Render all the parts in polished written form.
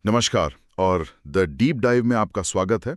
नमस्कार और the deep dive में आपका स्वागत है।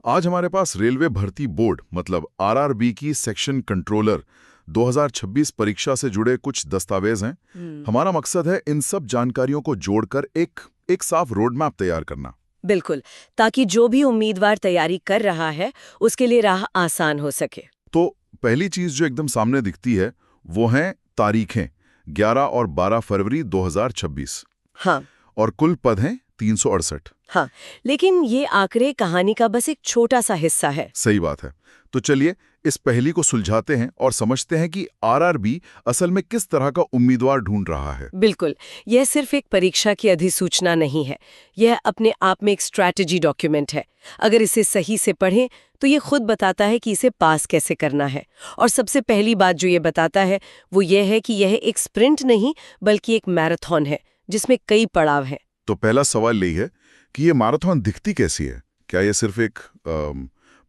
आज हमारे पास रेलवे भर्ती बोर्ड मतलब आरआरबी की सेक्शन कंट्रोलर 2026 परीक्षा से जुड़े कुछ दस्तावेज हैं। हमारा मकसद है इन सब जानकारियों को जोड़कर एक साफ रोड मैप तैयार करना। बिल्कुल, ताकि जो भी उम्मीदवार तैयारी कर रहा है उसके लिए राह आसान हो सके। तो पहली चीज जो एकदम सामने दिखती है वो हैं तारीखें 11 और 12 फरवरी 2026। हाँ। और कुल पद हैं 368। हाँ, लेकिन ये आंकड़े कहानी का बस एक छोटा सा हिस्सा है। सही बात है। तो चलिए इस पहेली को सुलझाते हैं और समझते हैं कि आरआरबी असल में किस तरह का उम्मीदवार ढूंढ रहा है। बिल्कुल, यह सिर्फ एक परीक्षा की अधिसूचना नहीं है, यह अपने आप में एक स्ट्रैटेजी डॉक्यूमेंट है। अगर इसे सही से पढ़ें तो ये खुद बताता है कि इसे पास कैसे करना है। और सबसे पहली बात जो ये बताता है वो ये है कि यह एक स्प्रिंट नहीं बल्कि एक मैराथन है जिसमें कई पड़ाव हैं। तो पहला सवाल यही है कि ये मैराथन दिखती कैसी है? क्या ये सिर्फ एक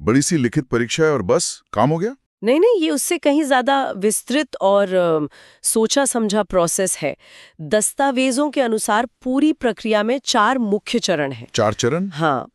बड़ी सी लिखित परीक्षा है और बस काम हो गया? नहीं नहीं, ये उससे कहीं ज्यादा विस्तृत और सोचा समझा प्रोसेस है। दस्तावेजों के अनुसार पूरी प्रक्रिया में 4 मुख्य चरण हैं। 4 चरण? हाँ,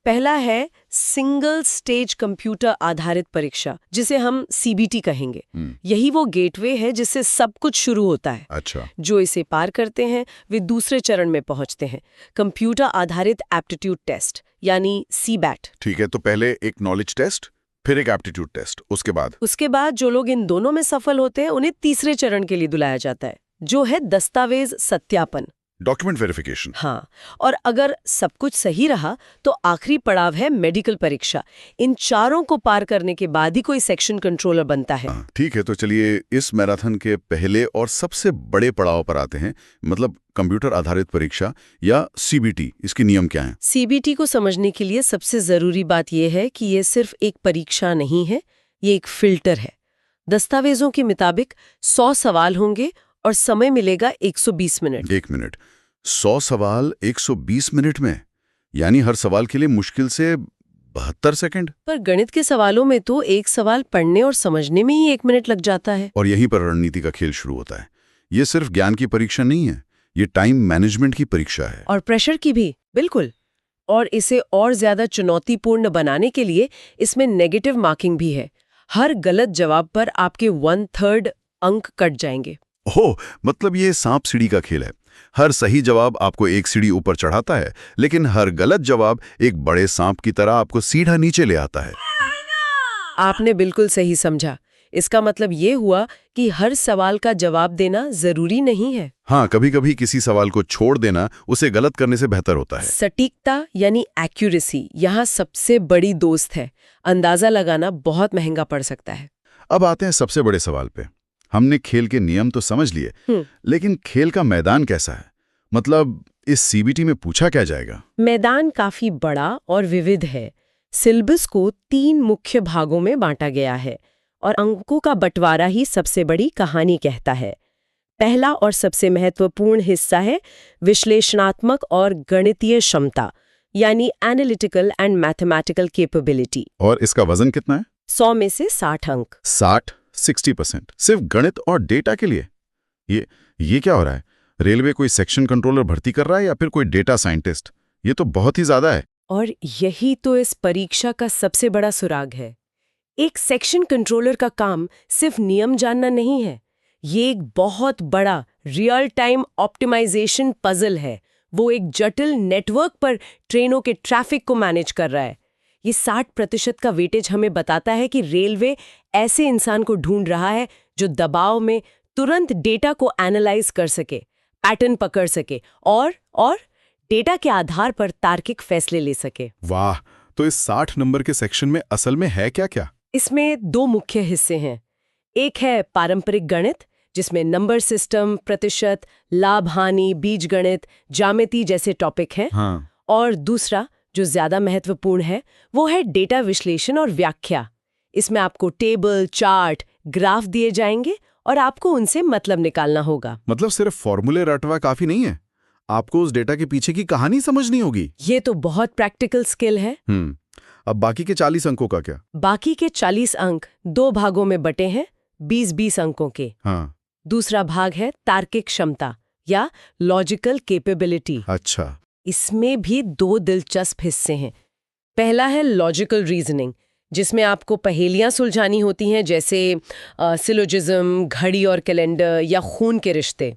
पहला है सिंगल स्टेज कंप्यूटर आधारित परीक्षा, जिसे हम सीबीटी कहेंगे। यही वो गेटवे है जिससे सब कुछ शुरू होता है। अच्छा। जो इसे पार करते हैं वे दूसरे चरण में पहुंचते हैं, कंप्यूटर आधारित एप्टीट्यूड टेस्ट यानी सीबैट। ठीक है, तो पहले एक नॉलेज टेस्ट, फिर एक एप्टीट्यूड टेस्ट, उसके बाद जो लोग इन दोनों में सफल होते हैं उन्हें तीसरे चरण के लिए बुलाया जाता है, जो है दस्तावेज सत्यापन, डॉक्यूमेंट वेरिफिकेशन। हाँ, और अगर सब कुछ सही रहा तो आखिरी पड़ाव है मेडिकल परीक्षा। इन चारों को पार करने के बाद ही कोई सेक्शन कंट्रोलर बनता है। ठीक है, तो चलिए इस मैराथन के पहले और सबसे बड़े पड़ाव पर आते हैं, मतलब कंप्यूटर आधारित परीक्षा या सीबीटी। इसके नियम क्या हैं? सीबीटी को समझने के लिए सबसे जरूरी बात यह है कि ये सिर्फ एक परीक्षा नहीं है, ये एक फिल्टर है। दस्तावेजों के मुताबिक 100 सवाल होंगे और समय मिलेगा 120 मिनट। 1 मिनट, 100 सवाल 120 मिनट में, यानी हर सवाल के लिए मुश्किल से 72 सेकंड। पर गणित के सवालों में तो एक सवाल पढ़ने और समझने में ही 1 मिनट लग जाता है। और यहीं पर रणनीति का खेल शुरू होता है। ये सिर्फ ज्ञान की परीक्षा नहीं है, ये टाइम मैनेजमेंट की परीक्षा है। और प्रेशर की भी, बिल्कुल। और इसे और ज्यादा चुनौतीपूर्ण बनाने के लिए इसमें नेगेटिव मार्किंग भी है। हर गलत जवाब पर आपके 1/3 अंक कट जाएंगे। ओह, मतलब ये सांप सीढ़ी का खेल है। हर सही जवाब आपको एक सीढ़ी ऊपर चढ़ाता है, लेकिन हर गलत जवाब एक बड़े सांप की तरह आपको सीधा नीचे ले आता है। आपने बिल्कुल सही समझा। इसका मतलब ये हुआ कि हर सवाल का जवाब देना जरूरी नहीं है। हाँ, कभी-कभी किसी सवाल को छोड़ देना उसे गलत करने से बेहतर होता है। सटीकता यानी एक्यूरेसी यहाँ सबसे बड़ी दोस्त है। अंदाजा लगाना बहुत महंगा पड़ सकता है। अब आते हैं सबसे बड़े सवाल पे। हमने खेल के नियम तो समझ लिए, लेकिन खेल का मैदान कैसा है? मतलब इस सीबीटी में पूछा क्या जाएगा? मैदान काफी बड़ा और विविध है। सिलेबस को 3 मुख्य भागों में बांटा गया है और अंकों का बंटवारा ही सबसे बड़ी कहानी कहता है। पहला और सबसे महत्वपूर्ण हिस्सा है विश्लेषणात्मक और गणितीय क्षमता, यानी एनालिटिकल एंड मैथमेटिकल कैपेबिलिटी। और इसका वजन कितना है? 100 में से 60 अंक। 60% सिर्फ गणित और डेटा के लिए? ये क्या हो रहा है? रेलवे कोई सेक्शन कंट्रोलर भर्ती कर रहा है या फिर कोई डेटा साइंटिस्ट? ये तो बहुत ही ज्यादा है। और यही तो इस परीक्षा का सबसे बड़ा सुराग है। एक सेक्शन कंट्रोलर का काम सिर्फ नियम जानना नहीं है, ये एक बहुत बड़ा रियल टाइम ऑप्टिमाइजेशन पजल है। वो एक जटिल नेटवर्क पर ट्रेनों के ट्रैफिक को मैनेज कर रहा है। ये 60% का वेटेज हमें बताता है कि रेलवे ऐसे इंसान को ढूंढ रहा है जो दबाव में तुरंत डेटा को एनालाइज कर सके, पैटर्न पकड़ सके और डेटा के आधार पर तार्किक फैसले ले सके। वाह, तो इस 60 नंबर के सेक्शन में असल में है क्या? इसमें 2 मुख्य हिस्से हैं। एक है पारंपरिक गणित, जिसमें नंबर सिस्टम, प्रतिशत, लाभ हानि, बीजगणित, ज्यामिति जैसे टॉपिक हैं। हाँ। और दूसरा जो ज्यादा महत्वपूर्ण है वो है डेटा विश्लेषण और व्याख्या। इसमें आपको टेबल, चार्ट, ग्राफ दिए जाएंगे और आपको उनसे मतलब निकालना होगा। मतलब सिर्फ फॉर्मूले रटवा काफी नहीं है, आपको उस डेटा के पीछे की कहानी समझनी होगी। ये तो बहुत प्रैक्टिकल स्किल है। अब बाकी के 40 अंकों का क्या? बाकी के 40 अंक 2 भागों में बटे हैं, 20-20 अंकों के। हाँ। दूसरा भाग है तार्किक क्षमता या लॉजिकल कैपेबिलिटी। अच्छा। इसमें भी 2 दिलचस्प हिस्से हैं। पहला है लॉजिकल रीजनिंग, जिसमें आपको पहेलियां सुलझानी होती हैं, जैसे सिलोजिज्म, घड़ी और कैलेंडर या खून के रिश्ते।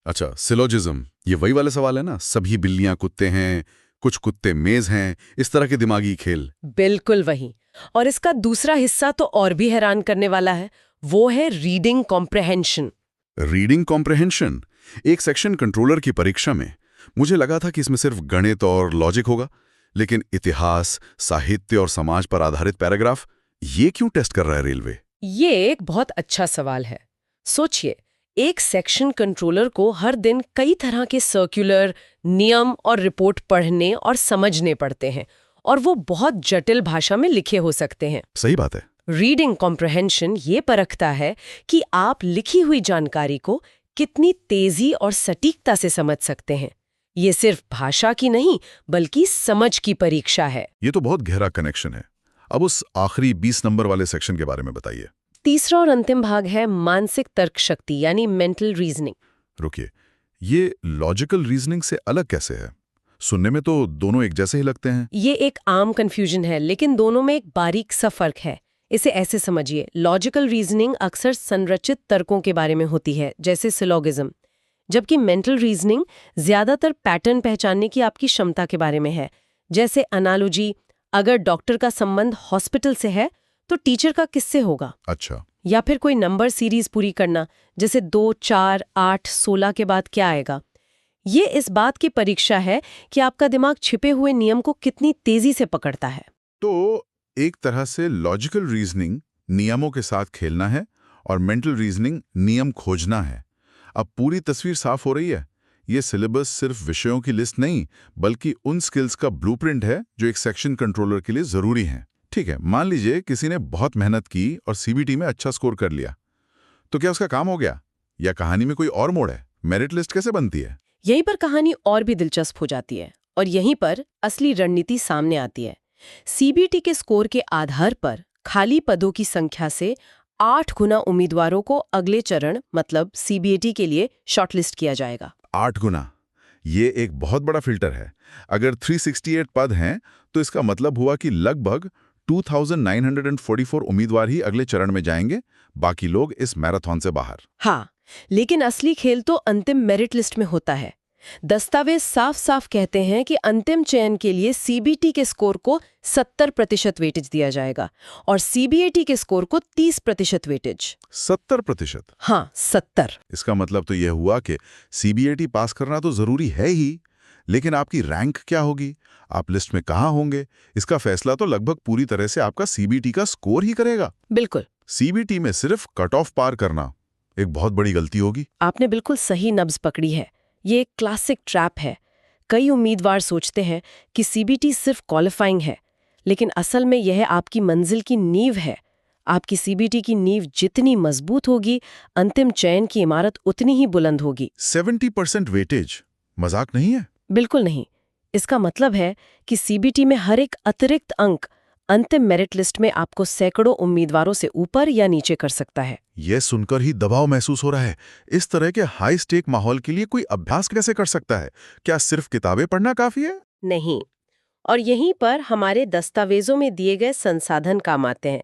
अच्छा, सिलोजिज्म, ये वही वाले सवाल है ना, सभी बिल्लियां कुत्ते हैं, कुछ कुत्ते मेज हैं, इस तरह के दिमागी खेल। बिल्कुल वही। और इसका दूसरा हिस्सा तो और भी हैरान करने वाला है, वो है रीडिंग कॉम्प्रहेंशन। Reading comprehension. एक सेक्शन कंट्रोलर की परीक्षा में मुझे लगा था कि इसमें सिर्फ गणित और लॉजिक होगा, लेकिन इतिहास, साहित्य और समाज पर आधारित पैराग्राफ, ये क्यों टेस्ट कर रहा है रेलवे? ये एक बहुत अच्छा सवाल है। सोचिए, एक सेक्शन कंट्रोलर को हर दिन कई तरह के सर्कुलर, नियम और रिपोर्ट पढ़ने और समझने पड़ते हैं, और वो बहुत जटिल भाषा में लिखे हो सकते हैं। सही बात है। रीडिंग कॉम्प्रहेंशन ये परखता है कि आप लिखी हुई जानकारी को कितनी तेजी और सटीकता से समझ सकते हैं। ये सिर्फ भाषा की नहीं, बल्कि समझ की परीक्षा है। ये तो बहुत गहरा कनेक्शन है। अब उस आखिरी 20 नंबर वाले सेक्शन के बारे में बताइए। तीसरा और अंतिम भाग है मानसिक तर्क शक्ति, यानी मेंटल रीजनिंग। रुकिए, ये लॉजिकल रीजनिंग से अलग कैसे है? सुनने में तो दोनों एक जैसे ही लगते हैं। ये एक आम कंफ्यूजन है, लेकिन दोनों में एक बारीक सा फर्क है। इसे ऐसे समझिए, लॉजिकल रीजनिंग अक्सर संरचित तर्कों के बारे में होती है, जैसे सिलोगिज्म, जबकि मेंटल रीजनिंग ज्यादातर पैटर्न पहचानने की आपकी क्षमता के बारे में है, जैसे अनालॉजी। अगर डॉक्टर का संबंध हॉस्पिटल से है तो टीचर का किससे होगा? अच्छा। या फिर कोई नंबर सीरीज पूरी करना, जैसे 2, 4, 8, 16 के बाद क्या आएगा। ये इस बात की परीक्षा है कि आपका दिमाग छिपे हुए नियम को कितनी तेजी से पकड़ता है। तो एक तरह से लॉजिकल रीजनिंग नियमों के साथ खेलना है और मेंटल रीजनिंग नियम खोजना है। अब पूरी तस्वीर साफ हो रही है। ये सिलेबस सिर्फ विषयों की लिस्ट नहीं, बल्कि उन स्किल्स का ब्लूप्रिंट है जो एक सेक्शन कंट्रोलर के लिए जरूरी हैं। ठीक है, मान लीजिए किसी ने बहुत मेहनत की और सीबीटी में अच्छा स्कोर कर लिया, तो क्या उसका काम हो गया? या कहानी में कोई और मोड़ है? मेरिट लिस्ट कैसे बनती है? यहीं पर कहानी और भी दिलचस्प हो जाती है, और यहीं पर असली रणनीति सामने आती है। सीबीटी के स्कोर के आधार पर खाली पदों की संख्या से 8 गुना उम्मीदवारों को अगले चरण, मतलब सीबीएटी के लिए शॉर्टलिस्ट किया जाएगा। 8 गुना, ये एक बहुत बड़ा फिल्टर है। अगर 368 पद हैं तो इसका मतलब हुआ कि लगभग 2944 उम्मीदवार ही अगले चरण में जाएंगे, बाकी लोग इस मैराथन से बाहर। हाँ, लेकिन असली खेल तो अंतिम मेरिट लिस्ट में होता है। दस्तावेज साफ साफ कहते हैं कि अंतिम चयन के लिए सीबीटी के स्कोर को 70% वेटेज दिया जाएगा और सीबीएटी के स्कोर को 30% वेटेज। 70%? हाँ, 70। इसका मतलब तो यह हुआ कि सीबीएटी पास करना तो जरूरी है ही, लेकिन आपकी रैंक क्या होगी, आप लिस्ट में कहाँ होंगे, इसका फैसला तो लगभग पूरी तरह से आपका सीबीटी का स्कोर ही करेगा। बिल्कुल। सीबीटी में सिर्फ कट ऑफ पार करना एक बहुत बड़ी गलती होगी। आपने बिल्कुल सही नब्ज पकड़ी है। ये एक क्लासिक ट्रैप है। कई उम्मीदवार सोचते हैं कि सीबीटी सिर्फ क्वालिफाइंग है, लेकिन असल में यह आपकी मंजिल की नींव है। आपकी सीबीटी की नींव जितनी मजबूत होगी, अंतिम चयन की इमारत उतनी ही बुलंद होगी। 70% वेटेज मजाक नहीं है। बिल्कुल नहीं। इसका मतलब है कि सीबीटी में हर एक अतिरिक्त अंक अंतिम मेरिट लिस्ट में आपको सैकड़ों उम्मीदवारों से ऊपर या नीचे कर सकता है। यह सुनकर ही दबाव महसूस हो रहा है। इस तरह के हाई स्टेक माहौल के लिए कोई अभ्यास कैसे कर सकता है? क्या सिर्फ किताबें पढ़ना काफी है? नहीं। और यहीं पर हमारे दस्तावेजों में दिए गए संसाधन काम आते हैं।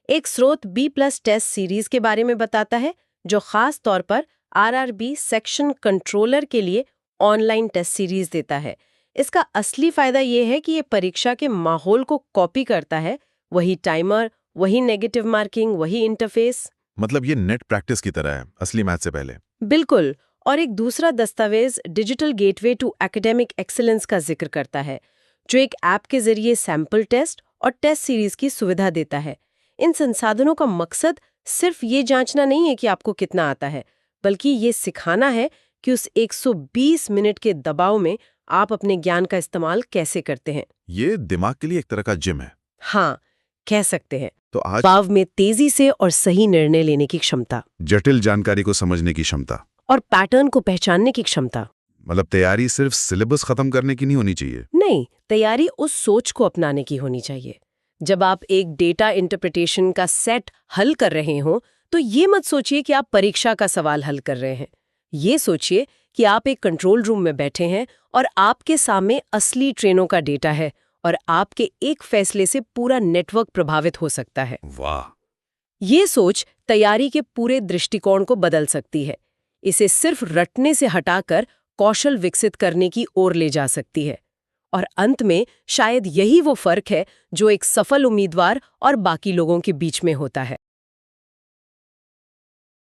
एक स्रोत B+ टेस्ट सीरीज के बारे में बताता है, जो खास तौर पर आरआरबी सेक्शन कंट्रोलर के लिए ऑनलाइन टेस्ट सीरीज देता है। इसका असली फायदा यह है कि ये परीक्षा के माहौल को कॉपी करता है। वही टाइमर, वही नेगेटिव मार्किंग, वही इंटरफेस। मतलब ये नेट प्रैक्टिस की तरह है, असली मैथ से पहले। बिल्कुल। और एक दूसरा दस्तावेज digital gateway to academic excellence का जिक्र करता है, जो एक ऐप के जरिए सैंपल टेस्ट और टेस्ट सीरीज की सुविधा देता है। इन संसाधनों का मकसद सिर्फ ये जांचना नहीं है कि आपको कितना आता है, बल्कि ये सिखाना है कि उस 120 मिनट के दबाव में आप अपने ज्ञान का इस्तेमाल कैसे करते हैं। ये दिमाग के लिए एक तरह का जिम है। हाँ, कह सकते हैं। तो आज भाव में तेजी से और सही निर्णय लेने की क्षमता, जटिल जानकारी को समझने की क्षमता और पैटर्न को पहचानने की क्षमता। मतलब तैयारी सिर्फ सिलेबस खत्म करने की नहीं होनी चाहिए। नहीं, तैयारी उस सोच को अपनाने की होनी चाहिए। जब आप एक डेटा इंटरप्रिटेशन का सेट हल कर रहे हो, तो ये मत सोचिए कि आप परीक्षा का सवाल हल कर रहे हैं। ये सोचिए कि आप एक कंट्रोल रूम में बैठे हैं और आपके सामने असली ट्रेनों का डेटा है और आपके एक फैसले से पूरा नेटवर्क प्रभावित हो सकता है। वाह! ये सोच तैयारी के पूरे दृष्टिकोण को बदल सकती है। इसे सिर्फ रटने से हटाकर कौशल विकसित करने की ओर ले जा सकती है। और अंत में शायद यही वो फर्क है जो एक सफल उम्मीदवार और बाकी लोगों के बीच में होता है।